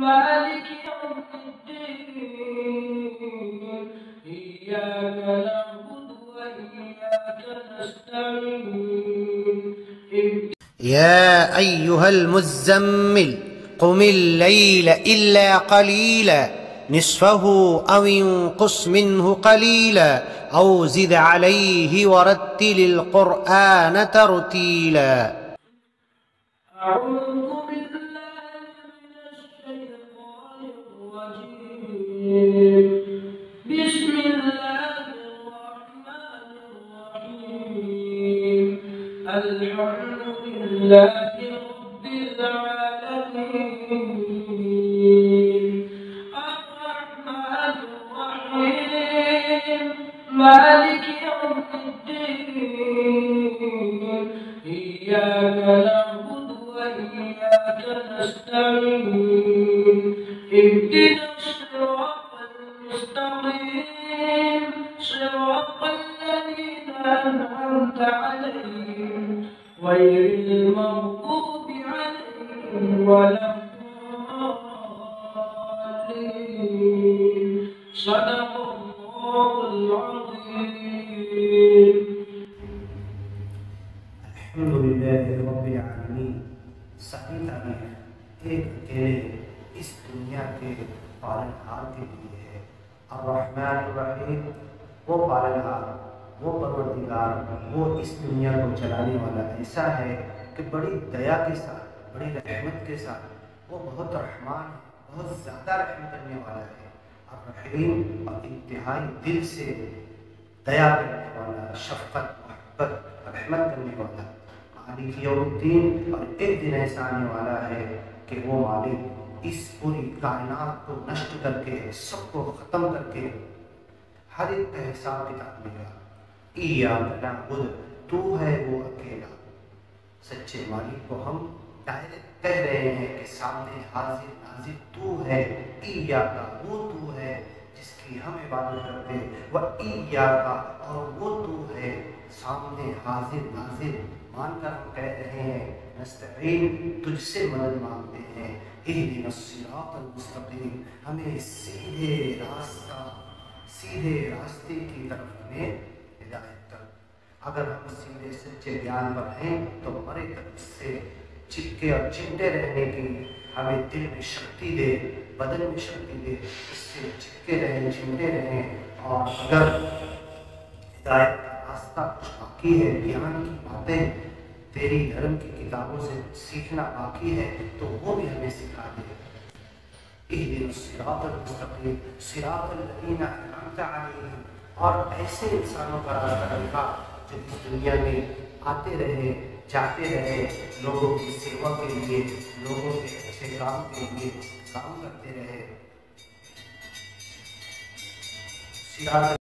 مالك يوم الدين إياك نعبد وإياك نستعين يا أيها المزمل قم الليل إلا قليلا نصفه أو انقص منه قليلا أو زد عليه ورتل القرآن ترتيلا. أعوذ بالله من الشيطان الرجيم بسم الله الرحمن الرحيم الحمد لله رب العالمين الرحمن الرحيم مالك يوم الدين إياك نعبد وإياك نستعين اهدنا الصراط المستقيم صراط الذين أنعمت عليهم غير المغضوب عليهم ولا الضالين صدق الله العظيم. الحمدللہ رب العالمین. ساری تعریف ایک اکیلے اس دنیا کے پالنہار کے لیے ہے. الرحمن الرحیم، وہ پالنہار، وہ پروردگار، وہ اس دنیا کو چلانے والا ایسا ہے کہ بڑی دیا کے ساتھ، بڑی رحمت کے ساتھ وہ بہت رحمان ہے، بہت زیادہ رحم کرنے والا ہے. الرحیم، اور انتہائی دل سے دیا کرنے والا، شفقت، محبت، رحمت کرنے والا. مالک یوم الدین، اور ایک دن ایسا آنے والا ہے کہ وہ مالک اس پوری کائنات کو نشٹ کر کے، سب کو ختم کر کے ہر ایک کا حساب کتاب لے گا. ایاک نعبد، تو ہے وہ اکیلا. سچے مالک کو ہم ڈائریکٹ کہہ رہے ہیں کہ سامنے حاضر ناظر تو ہے. ایاک، وہ تو ہے جس کی ہم عبادت کرتے ہیں. وہ ایاک، اور وہ تو ہے سامنے حاضر ناظر مان کر ہم کہہ رہے ہیں. نستعین، تجھ سے مدد مانگتے ہیں. اہدنا الصراط المستقیم، ہمیں سیدھے راستے کی طرف ہمیں ہدایت کر. اگر ہم سیدھے سچے بیان پر ہیں تو ہمارے طرف سے چپکے اور چمٹے رہنے کی ہمیں دل میں شکتی دے، بدن میں شکتی دے، اس سے چپکے رہیں، چمٹے رہیں. اور اگر ہدایت کا راستہ کچھ باقی ہے، بیان کی باتیں تیری دھرم کی کتابوں سے سیکھنا باقی ہے، تو وہ بھی ہمیں سکھا دے. اہدنا الصراط المستقیم صراط الذین انعمت علیہم، اور ایسے انسانوں کا راستہ دکھا جو اس دنیا میں آتے رہے، جاتے رہے، لوگوں کی سیوا کے لیے، لوگوں کے اچھے کام کے لیے کام کرتے رہے.